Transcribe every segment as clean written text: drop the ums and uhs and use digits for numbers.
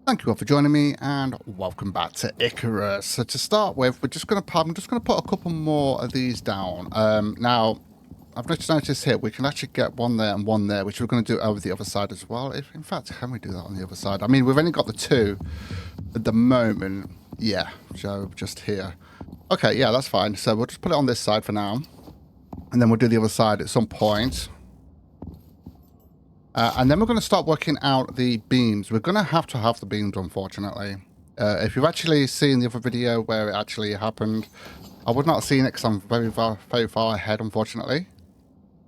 Thank you all for joining me, and welcome back to Icarus. So to start with, I'm just going to put a couple more of these down. Now, I've just noticed here we can actually get one there and one there, which we're going to do over the other side as well. In fact, can we do that on the other side? I mean, we've only got the two at the moment. Yeah, so just here. Okay, yeah, that's fine. So we'll just put it on this side for now, and then we'll do the other side at some point. And then we're going to start working out the beams. We're going to have the beams, unfortunately. If you've actually seen the other video where it actually happened, I would not have seen it because I'm very far ahead, unfortunately.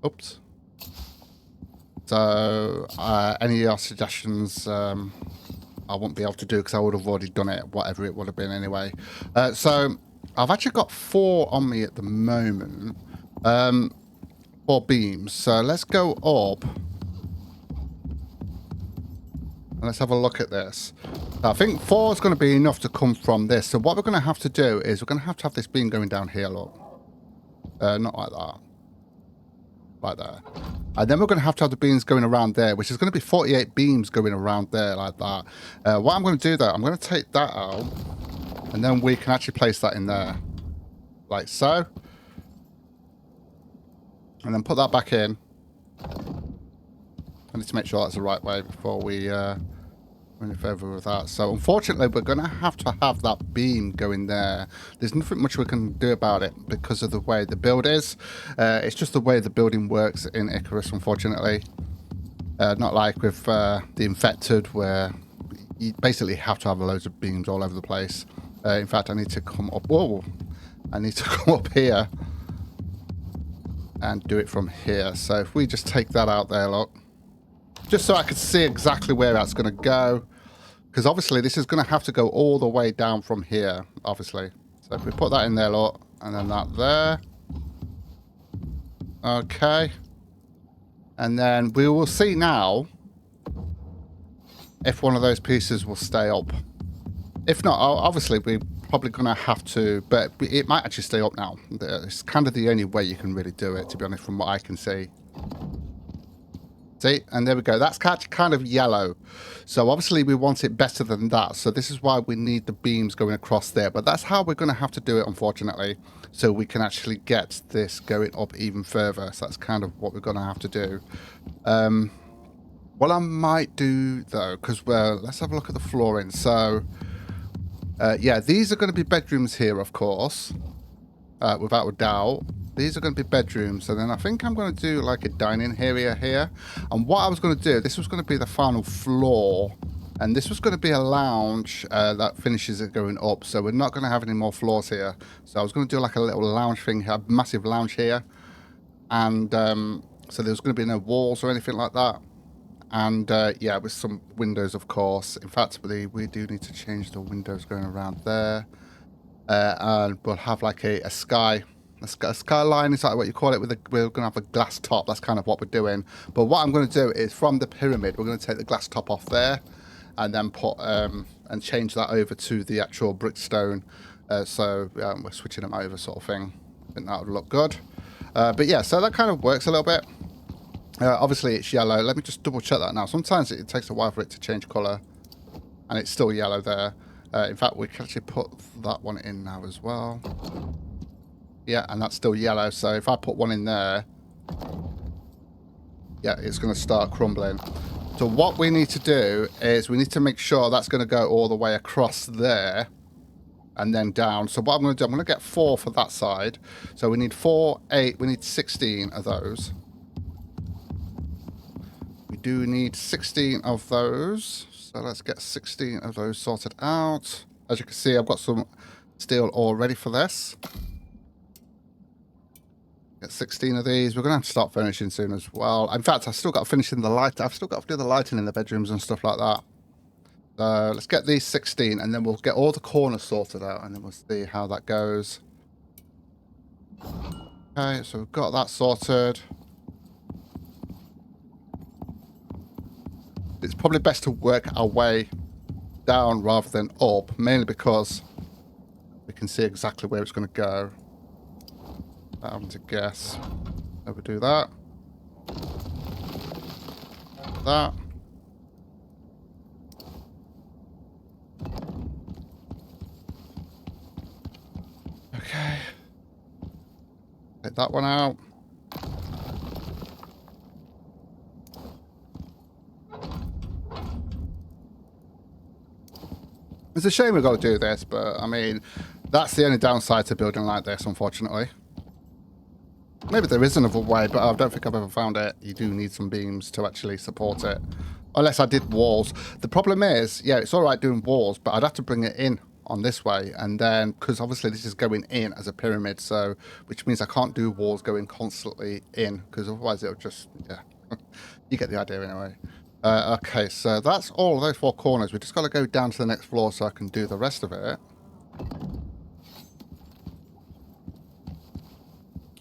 Oops. So, any of your suggestions, I won't be able to do because I would have already done it, whatever it would have been anyway. So, I've actually got 4 on me at the moment. 4 beams. So, let's go up. Let's have a look at this. I think 4 is going to be enough to come from this. So what we're going to have to do is we're going to have this beam going down here, look. Not like that. Like there. And then we're going to have the beams going around there, which is going to be 48 beams going around there like that. What I'm going to do though, I'm going to take that out. And then we can actually place that in there. Like so. And then put that back in. I need to make sure that's the right way before we go any further with that. So unfortunately, we're going to have that beam going there. There's nothing much we can do about it because of the way the build is. It's just the way the building works in Icarus, unfortunately. Not like with the Infected, where you basically have to have loads of beams all over the place. In fact, I need to come up. Whoa! I need to come up here and do it from here. So if we just take that out there, look. Just so I could see exactly where that's going to go. Because obviously this is going to have to go all the way down from here, obviously. So if we put that in there, look, and then that there. Okay. And then we will see now if one of those pieces will stay up. If not, obviously we're probably going to have to, but it might actually stay up now. It's kind of the only way you can really do it, to be honest, from what I can see. See, and there we go. That's kind of yellow. So obviously we want it better than that. So this is why we need the beams going across there. But that's how we're going to have to do it, unfortunately. So we can actually get this going up even further. So that's kind of what we're going to have to do. What I might do, though, because let's have a look at the flooring. So, yeah, these are going to be bedrooms here, of course. Without a doubt. These are going to be bedrooms, and then I think I'm going to do like a dining area here. And what I was going to do, this was going to be the final floor, and this was going to be a lounge that finishes it going up. So we're not going to have any more floors here. So I was going to do like a little lounge thing, a massive lounge here, and so there's going to be no walls or anything like that. And yeah, with some windows, of course. In fact, we do need to change the windows going around there, and we'll have like a sky. A skyline is like what you call it. We're going to have a glass top. That's kind of what we're doing. But what I'm going to do is from the pyramid, we're going to take the glass top off there, and then put and change that over to the actual brickstone. So we're switching them over, sort of thing. I think that would look good. But yeah, so that kind of works a little bit. Obviously, it's yellow. Let me just double check that now. Sometimes it takes a while for it to change colour, and it's still yellow there. In fact, we can actually put that one in now as well. Yeah, and that's still yellow, so if I put one in there, yeah, it's going to start crumbling. So what we need to do is we need to make sure that's going to go all the way across there and then down. So what I'm going to do, I'm going to get 4 for that side. So we need 4, 8, we need 16 of those. We do need 16 of those. So let's get 16 of those sorted out. As you can see, I've got some steel all ready for this. Get 16 of these. We're going to have to start finishing soon as well. In fact, I've still got to finish in the light. I've still got to do the lighting in the bedrooms and stuff like that. So let's get these 16, and then we'll get all the corners sorted out, and then we'll see how that goes. Okay, so we've got that sorted. It's probably best to work our way down rather than up, mainly because we can see exactly where it's going to go. I'm having to guess. So we do that. That. Take that one out. It's a shame we've got to do this, but I mean, that's the only downside to building like this, unfortunately. Maybe there is another way, but I don't think I've ever found it. You do need some beams to actually support it. Unless I did walls. The problem is, yeah, it's all right doing walls, but I'd have to bring it in on this way. And then, because obviously this is going in as a pyramid, so which means I can't do walls going constantly in, because otherwise it'll just, yeah. You get the idea anyway. Okay, so that's all of those 4 corners. We just got to go down to the next floor so I can do the rest of it.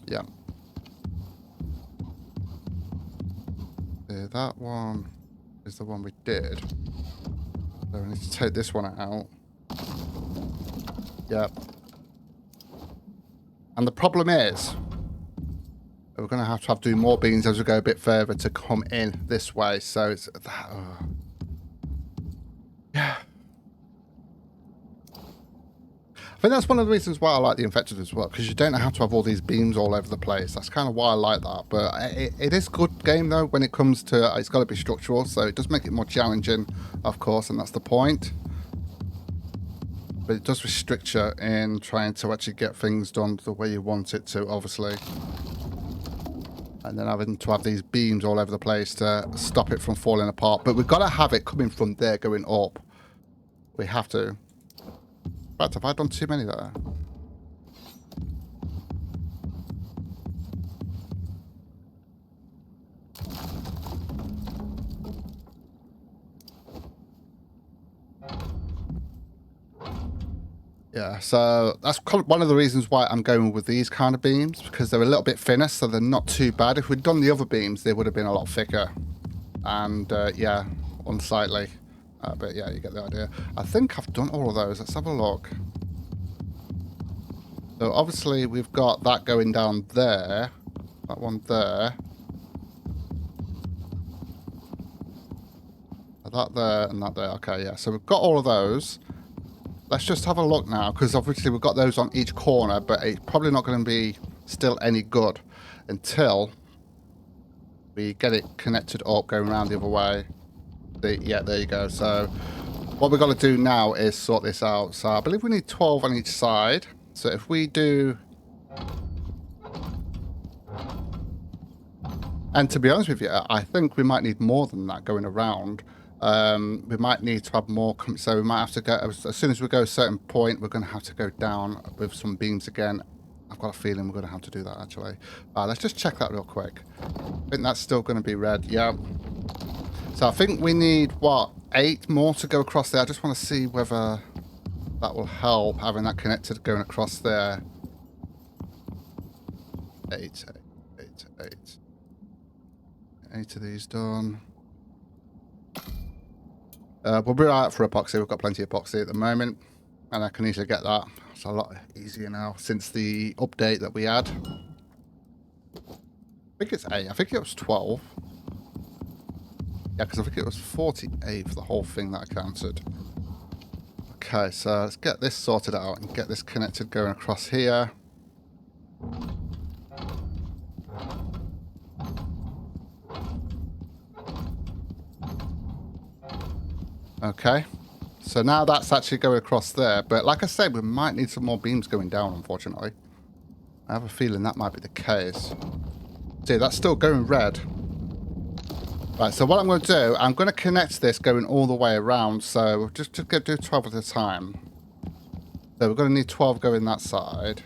Yeah. That one is the one we did. So we need to take this one out. Yep. And the problem is, we're going to have to do more beams as we go a bit further to come in this way. So it's that. Yeah. I think that's one of the reasons why I like the Infected as well, because you don't have to have all these beams all over the place. That's kind of why I like that. But it is a good game, though, when it comes to... It's got to be structural, so it does make it more challenging, of course, and that's the point. But it does restrict you in trying to actually get things done the way you want it to, obviously. And then having to have these beams all over the place to stop it from falling apart. But we've got to have it coming from there going up. We have to. In fact, have I done too many there? Yeah, so that's one of the reasons why I'm going with these kind of beams, because they're a little bit thinner, so they're not too bad. If we'd done the other beams, they would have been a lot thicker and, yeah, unsightly. But, yeah, you get the idea. I think I've done all of those. Let's have a look. So, obviously, we've got that going down there. That one there. That there and that there. Okay, yeah. So, we've got all of those. Let's just have a look now, because obviously we've got those on each corner, but it's probably not going to be still any good until we get it connected up, going around the other way. Yeah, there you go. So what we've got to do now is sort this out. So I believe we need 12 on each side. So if we do... And to be honest with you, I think we might need more than that going around. We might need to have more, so we might have to go, as soon as we go a certain point, we're going to have to go down with some beams again. I've got a feeling we're going to have to do that, actually. Let's just check that real quick. I think that's still going to be red, yeah. So I think we need, what, 8 more to go across there. I just want to see whether that will help, having that connected going across there. 8 of these done. We'll be right for epoxy. We've got plenty of epoxy at the moment, and I can easily get that. It's a lot easier now since the update that we had. I think it's 8. I think it was 12. Yeah, because I think it was 48 for the whole thing that I counted. Okay, so let's get this sorted out and get this connected going across here. Okay, so now that's actually going across there, but like I said, we might need some more beams going down, unfortunately. I have a feeling that might be the case. See, that's still going red. Right, so what I'm going to do, I'm going to connect this going all the way around, so we'll just do 12 at a time. So we're going to need 12 going that side.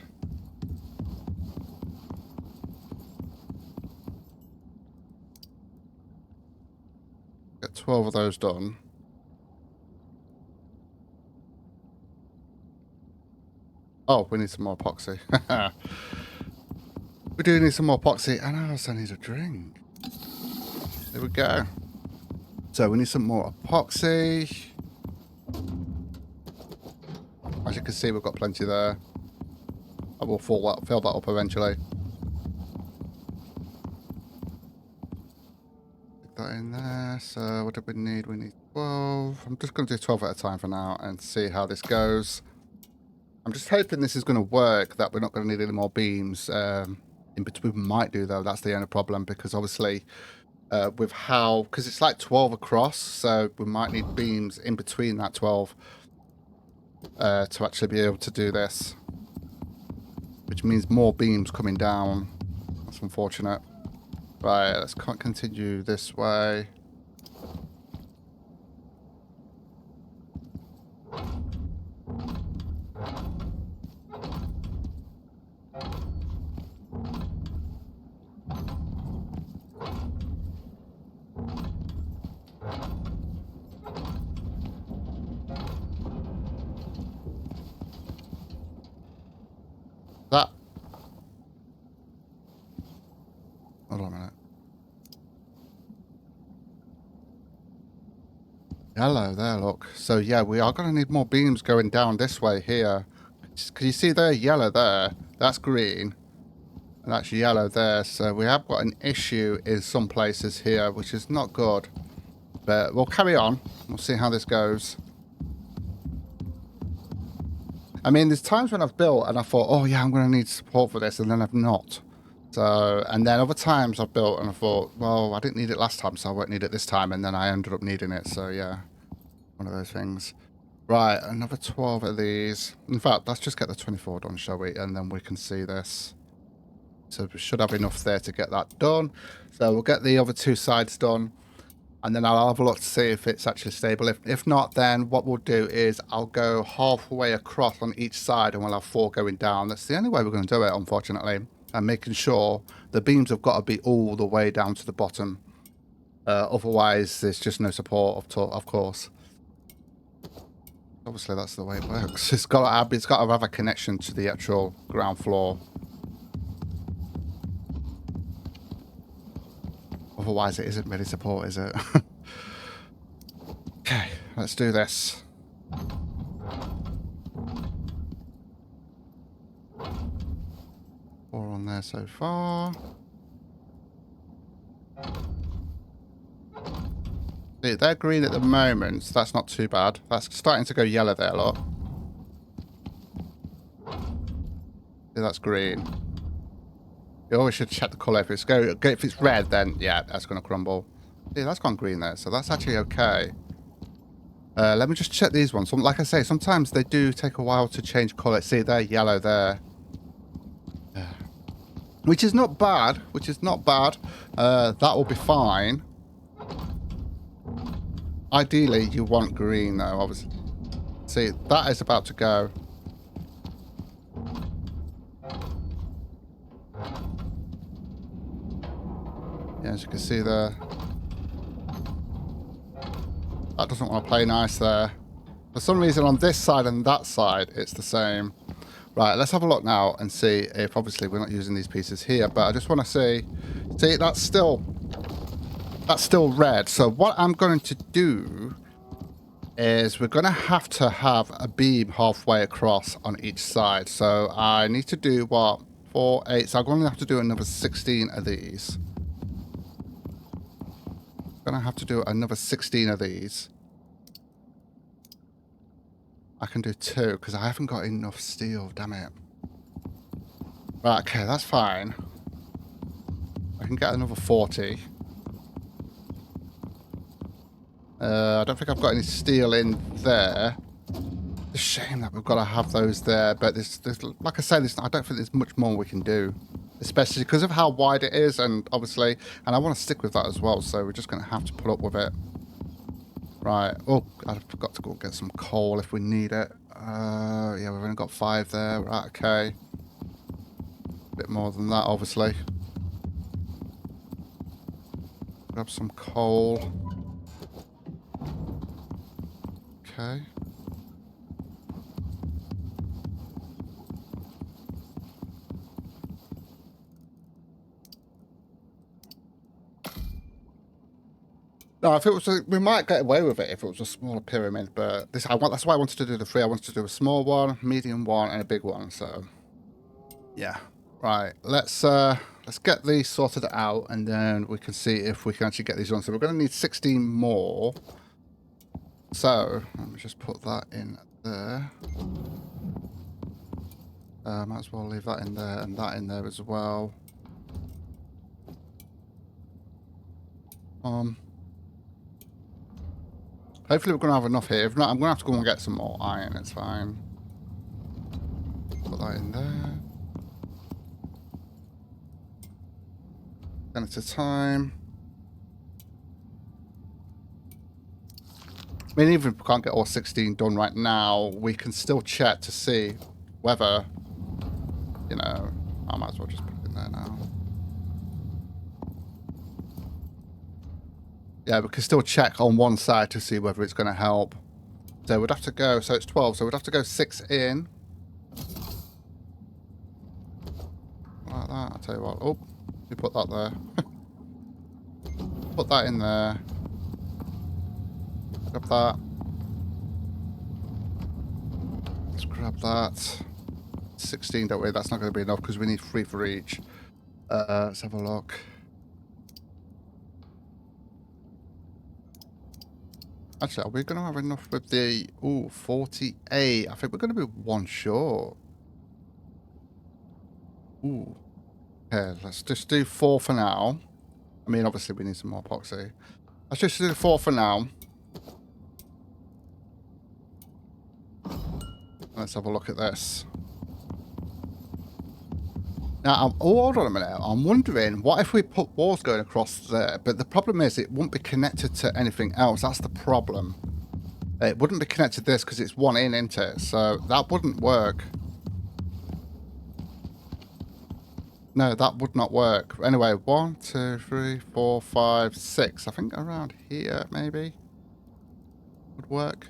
Get 12 of those done. Oh, we need some more epoxy. We do need some more epoxy, and I also need a drink. There we go. So we need some more epoxy. As you can see, we've got plenty there. I will fill that up eventually. Stick that in there. So what do we need? We need 12. I'm just going to do 12 at a time for now and see how this goes. I'm just hoping this is going to work, that we're not going to need any more beams. in between. We might do though. That's the only problem, because obviously with how, because it's like 12 across, so we might need beams in between that 12 to actually be able to do this, which means more beams coming down. That's unfortunate. Right, let's continue this way. That. Hold on a minute. Yellow there, look. So yeah, we are going to need more beams going down this way here. Can you see there, yellow there? That's green. And that's yellow there. So we have got an issue in some places here, which is not good. But we'll carry on. We'll see how this goes. I mean, there's times when I've built and I thought, oh yeah, I'm going to need support for this, and then I've not. So, and then other times I've built and I thought, well, I didn't need it last time, so I won't need it this time, and then I ended up needing it. So yeah, one of those things. Right, another 12 of these. In fact, let's just get the 24 done, shall we? And then we can see this. So we should have enough there to get that done. So we'll get the other two sides done. And then I'll have a look to see if it's actually stable. If not, then what we'll do is I'll go halfway across on each side and we'll have 4 going down. That's the only way we're going to do it, unfortunately. And making sure the beams have got to be all the way down to the bottom. Otherwise, there's just no support, of course. Obviously, that's the way it works. It's got to have a connection to the actual ground floor. Otherwise, it isn't really support, is it? Okay, let's do this. Four on there so far. See, they're green at the moment, so that's not too bad. That's starting to go yellow there, look. See, that's green. You always should check the colour. If it's red, then yeah, that's going to crumble. See, that's gone green there, so that's actually okay. Let me just check these ones. Like I say, sometimes they do take a while to change colour. See, they're yellow there. Which is not bad. That will be fine. Ideally, you want green, though, obviously. See, that is about to go. Yeah, as you can see there. That doesn't want to play nice there. For some reason on this side and that side, it's the same. Right, let's have a look now and see if, obviously, we're not using these pieces here, but I just want to see, that's still red. So what I'm going to do is we're going to have a beam halfway across on each side. So I need to do what? 4, 8. So I'm going to have to do another 16 of these. Gonna have to do another 16 of these. I can do 2 because I haven't got enough steel, damn it. Right, okay, that's fine. I can get another 40. I don't think I've got any steel in there. It's a shame that we've got to have those there, but there's like I said, I don't think there's much more we can do. Especially because of how wide it is, and obviously, and I want to stick with that as well, so we're just going to have to put up with it. Right. Oh, I forgot to go get some coal if we need it. Yeah, we've only got 5 there. Right, okay. A bit more than that, obviously. Grab some coal. Okay. No, if it was, we might get away with it if it was a smaller pyramid. But that's why I wanted to do the 3. I wanted to do a small one, medium one, and a big one. So, yeah, right. Let's get these sorted out, and then we can see if we can actually get these on. So we're going to need 16 more. So let me just put that in there. Might as well leave that in there and that in there as well. Hopefully we're going to have enough here. If not, I'm going to have to go and get some more iron. It's fine. Put that in there. 10 at a time. I mean, even if we can't get all 16 done right now, we can still check to see whether, you know, I might as well just put it in there now. Yeah, we can still check on one side to see whether it's going to help. So we'd have to go, so it's 12, so we'd have to go 6 in. Like that, I'll tell you what. Oh, you put that there. Put that in there. Grab that. Let's grab that. 16, don't we? That's not going to be enough because we need 3 for each. Let's have a look. Actually, are we going to have enough with the... Ooh, 48. I think we're going to be 1 short. Ooh. Okay, let's just do 4 for now. I mean, obviously we need some more epoxy. Let's just do 4 for now. Let's have a look at this. Now, oh, hold on a minute. I'm wondering, what if we put walls going across there? But the problem is it won't be connected to anything else. That's the problem. It wouldn't be connected to this because it's one in, isn't it? So that wouldn't work. No, that would not work. Anyway, 1, 2, 3, 4, 5, 6. I think around here, maybe, would work.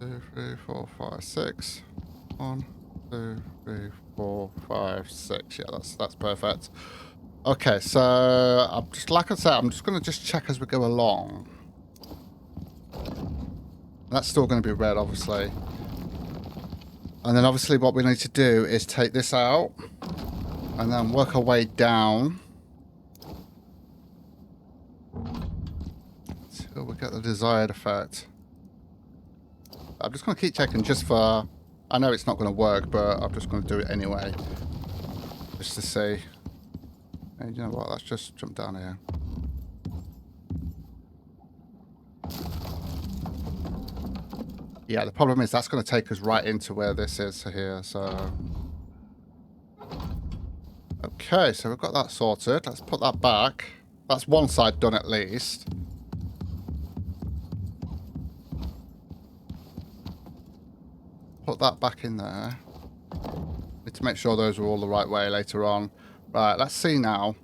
2, 3, 4, 5, 6. 1, 2, 3, 4, 5, 6. Yeah, that's perfect. Okay, so I'm just like I said, I'm just going to just check as we go along. That's still going to be red, obviously. And then obviously what we need to do is take this out and then work our way down until we get the desired effect. I'm just going to keep checking just for... I know it's not going to work, but I'm just going to do it anyway. Just to see. Hey, you know what? Let's just jump down here. Yeah, the problem is that's going to take us right into where this is here, so... Okay, so we've got that sorted. Let's put that back. That's one side done at least. Put that back in there. Need to make sure those are all the right way later on. Right, let's see now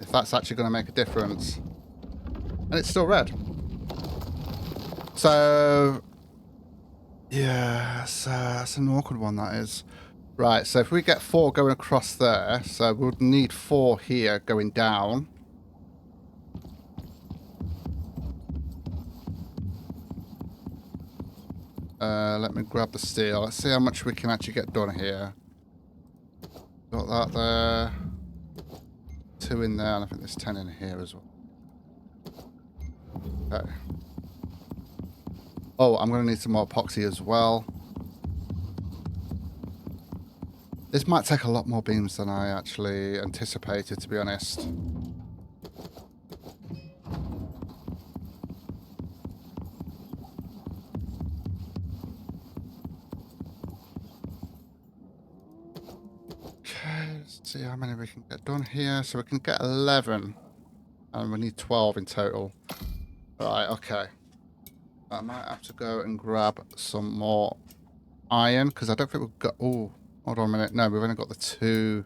if that's actually going to make a difference. And it's still red. So... yeah, that's an awkward one, that is. Right, so if we get 4 going across there, so we'll need 4 here going down. Let me grab the steel. Let's see how much we can actually get done here. Got that there. 2 in there, and I think there's 10 in here as well. Okay. Oh, I'm going to need some more epoxy as well. This might take a lot more beams than I actually anticipated, to be honest. Okay, let's see how many we can get done here. So we can get 11. And we need 12 in total. Right, okay. I might have to go and grab some more iron, because I don't think we've got... Oh, hold on a minute. No, we've only got the 2.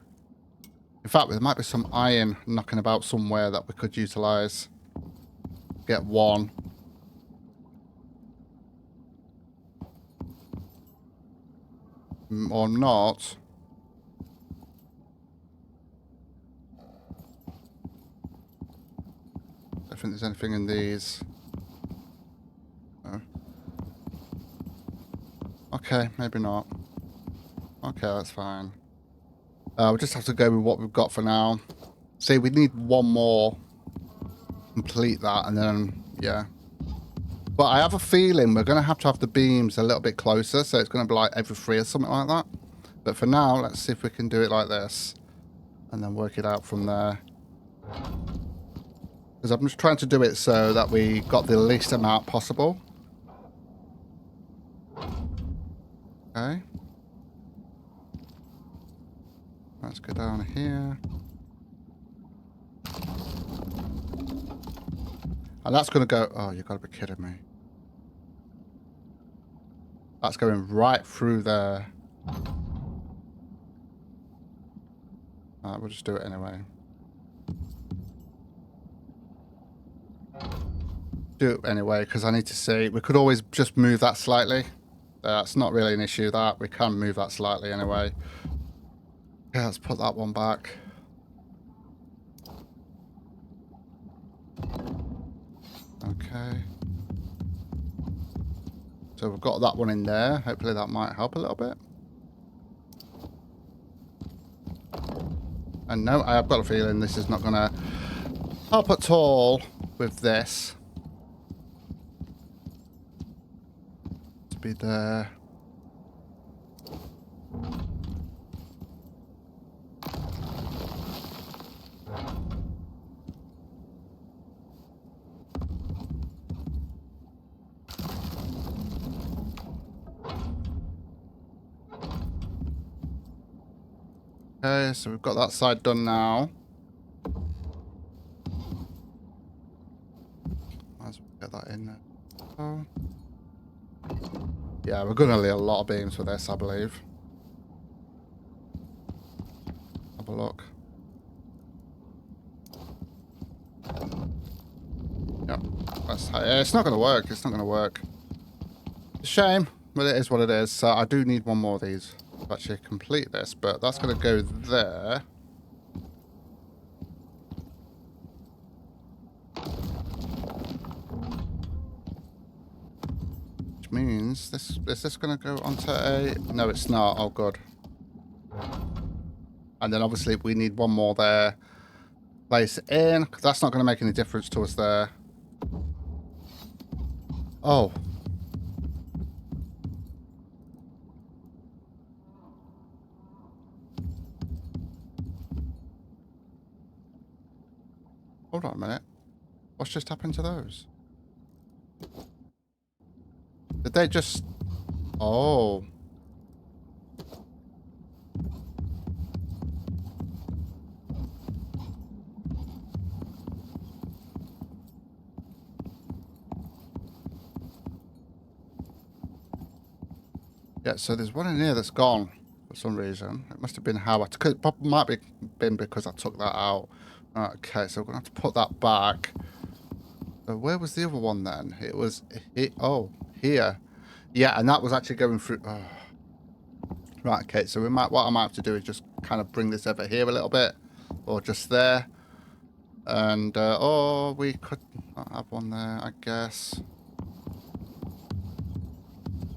In fact, there might be some iron knocking about somewhere that we could utilise. Get 1. Or not. I don't think there's anything in these. No. Okay, maybe not. Okay, that's fine. We'll just have to go with what we've got for now. See, we need 1 more. Complete that, and then, yeah. But I have a feeling we're going to have the beams a little bit closer, so it's going to be like every 3 or something like that. But for now, let's see if we can do it like this. And then work it out from there. Because I'm just trying to do it so that we got the least amount possible. Okay. Let's go down here. And that's going to go... Oh, you've got to be kidding me. That's going right through there. Alright, we'll just do it anyway. Do it anyway, because I need to see. We could always just move that slightly. That's not really an issue, that. We can move that slightly anyway. Yeah, let's put that one back. Okay. So we've got that one in there. Hopefully that might help a little bit. And no, I have got a feeling this is not going to help at all with this. To be there. Okay, so we've got that side done now. Might as well get that in there. Oh. Yeah, we're going to need a lot of beams for this, I believe. Have a look. Yep. It's not going to work. It's not going to work. It's a shame, but it is what it is. So I do need one more of these to actually complete this, but that's going to go there. Which means this is this going to go onto a... No, it's not. Oh, good. And then obviously we need one more there. Place it in, because that's not going to make any difference to us there. Oh. Hold on a minute. What's just happened to those? Did they just... Oh. Yeah, so there's one in here that's gone for some reason. It must have been how I took it. Probably might be been because I took that out. Okay, so we're gonna have to put that back. So where was the other one then? It was here. Yeah, and that was actually going through. Oh. Right. Okay. So what I might have to do is just kind of bring this over here a little bit, or just there. And or we could not have one there, I guess.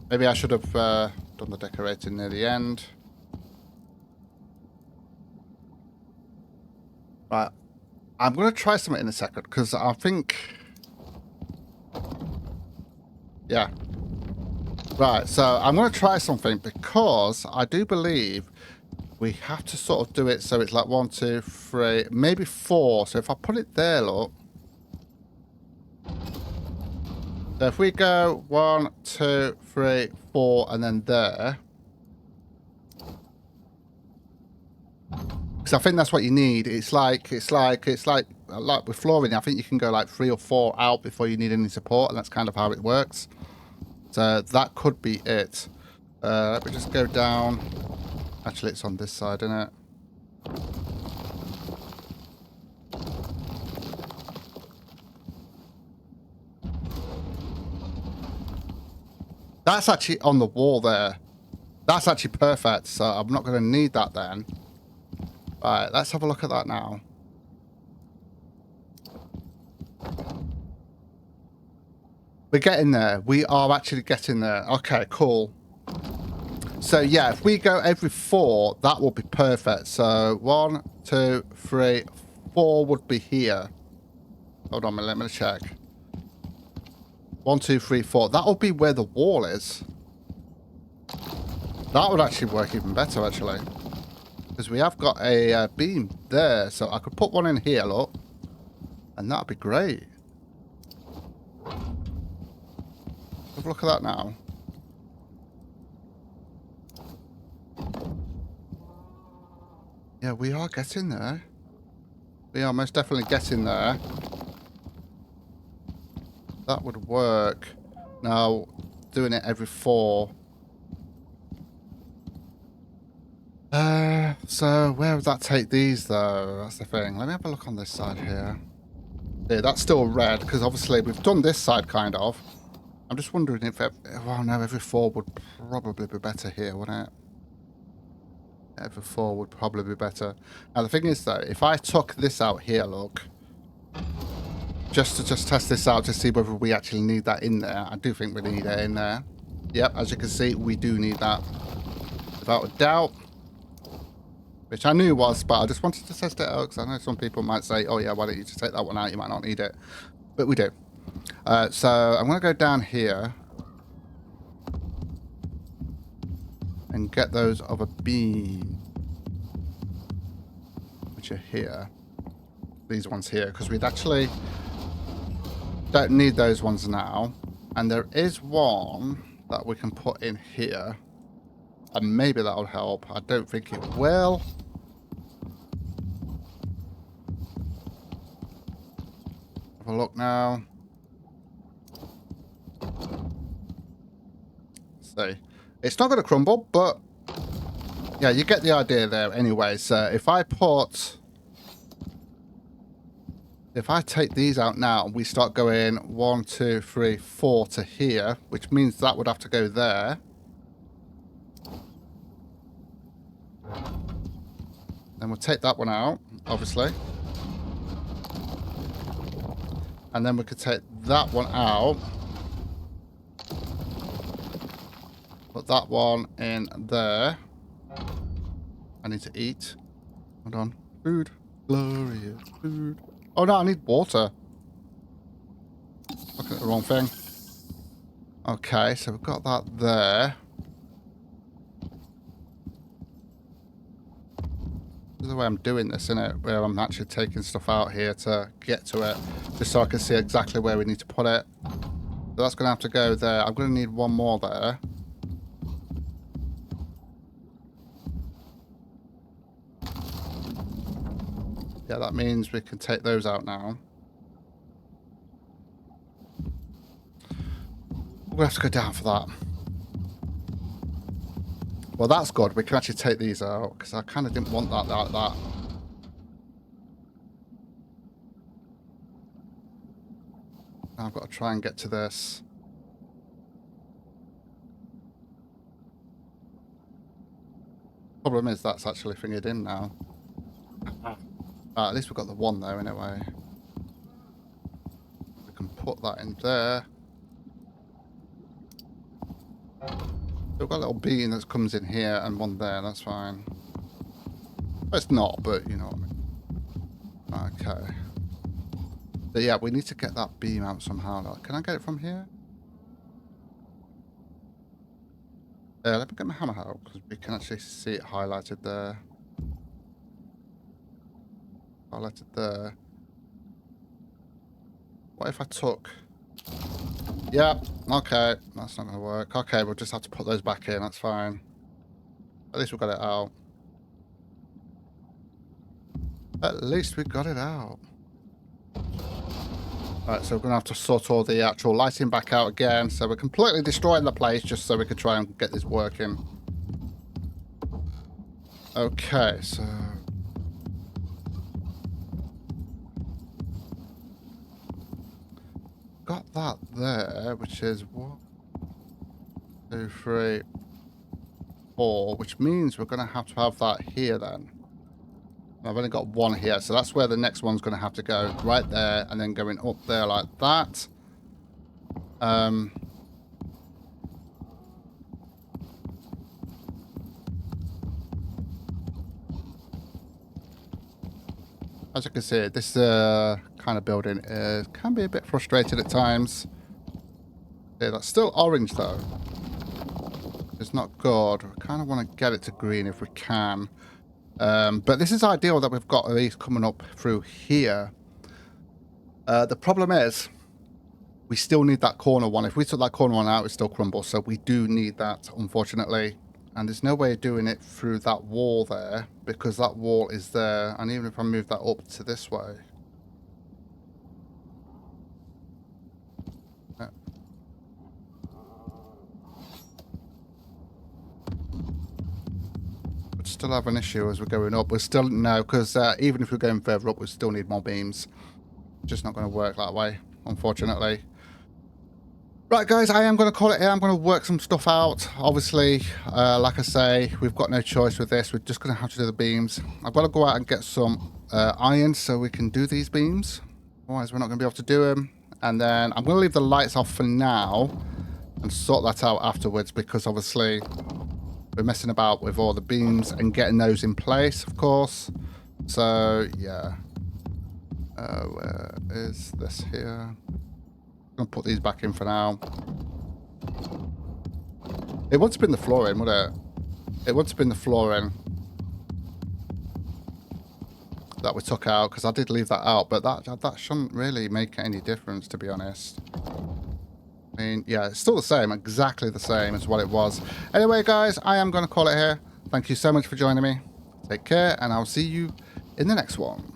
Maybe I should have done the decorating near the end. Right. I'm going to try something in a second, because I think... Yeah. Right, so I'm going to try something, because I do believe we have to sort of do it so it's like 1, 2, 3, maybe 4. So if I put it there, look. So if we go 1, 2, 3, 4, and then there. Because I think that's what you need. It's like with flooring. I think you can go like 3 or 4 out before you need any support, and that's kind of how it works. So that could be it. Let me just go down. Actually, it's on this side, isn't it? That's actually on the wall there. That's actually perfect. So I'm not going to need that then. Right, let's have a look at that now. We're getting there. We are actually getting there. Okay, cool. So yeah, if we go every 4, that will be perfect. So 1, 2, 3, 4 would be here. Hold on a minute, let me check. 1, 2, 3, 4. That will be where the wall is. That would actually work even better, actually. Because we have got a beam there, so I could put one in here, look. And that'd be great. Have a look at that now. Yeah, we are getting there. We are most definitely getting there. That would work. Now, doing it every 4. So where would that take these, though? That's the thing. Let me have a look on this side here. Yeah, that's still red, because obviously we've done this side, kind of. I'm just wondering if... well, no, every 4 would probably be better here, wouldn't it? Every 4 would probably be better. Now, the thing is, though, if I took this out here, look... Just to test this out to see whether we actually need that in there. I do think we need it in there. Yep, as you can see, we do need that. Without a doubt. Which I knew was, but I just wanted to test it out because I know some people might say, oh yeah, why don't you just take that one out? You might not need it. But we do. So I'm going to go down here. And get those other beams. Which are here. These ones here. Because we'd actually... don't need those ones now. And there is one that we can put in here. And maybe that'll help. I don't think it will. Have a look now. See. It's not going to crumble, but... yeah, you get the idea there anyway. So if I put... if I take these out now and we start going 1, 2, 3, 4 to here, which means that would have to go there. Then we'll take that one out, obviously. And then we could take that one out. Put that one in there. I need to eat. Hold on. Food. Glorious food. Oh no, I need water. Looking at the wrong thing. Okay, so we've got that there. This is the way I'm doing this, isn't it? Where I'm actually taking stuff out here to get to it. Just so I can see exactly where we need to put it. So that's going to have to go there. I'm going to need one more there. Yeah, that means we can take those out now. We're going to have to go down for that. Well, that's good. We can actually take these out, because I kind of didn't want that like that. Now I've got to try and get to this. Problem is, that's actually fingered in now. At least we've got the one there anyway. We can put that in there. We've got a little beam that comes in here and one there, that's fine. It's not, but you know what I mean. Okay. But yeah, we need to get that beam out somehow. Can I get it from here? Let me get my hammer out, because we can actually see it highlighted there. Highlighted there. What if I took... yeah, okay, that's not going to work. Okay, we'll just have to put those back in, that's fine. At least we got it out. At least we got it out. Alright, so we're going to have to sort all the actual lighting back out again. So we're completely destroying the place just so we can try and get this working. Okay, so... got that there, which is 1, 2, 3, 4, which means we're going to have that here then. I've only got one here, so that's where the next one's going to have to go, right there, and then going up there like that. As you can see, this kind of building can be a bit frustrated at times. Yeah, that's still orange though. is not good. We kind of want to get it to green if we can. But this is ideal that we've got these coming up through here. The problem is, we still need that corner one. If we took that corner one out, it still crumbles. So we do need that, unfortunately. And there's no way of doing it through that wall there, because that wall is there. And even if I move that up to this way. We'd still have an issue as we're going up. We're still, no, because even if we're going further up, we still need more beams. Just not going to work that way, unfortunately. Right, guys, I am going to call it here. I'm going to work some stuff out. Obviously, like I say, we've got no choice with this. We're just going to have to do the beams. I've got to go out and get some iron so we can do these beams. Otherwise, we're not going to be able to do them. And then I'm going to leave the lights off for now and sort that out afterwards, because obviously we're messing about with all the beams and getting those in place, of course. So, yeah. Where is this here? I'm going to put these back in for now. It wouldn't have been the flooring, would it? It wouldn't have been the flooring that we took out, because I did leave that out, but that shouldn't really make any difference, to be honest. I mean, yeah, it's still the same, exactly the same as what it was. Anyway, guys, I am going to call it here. Thank you so much for joining me. Take care, and I'll see you in the next one.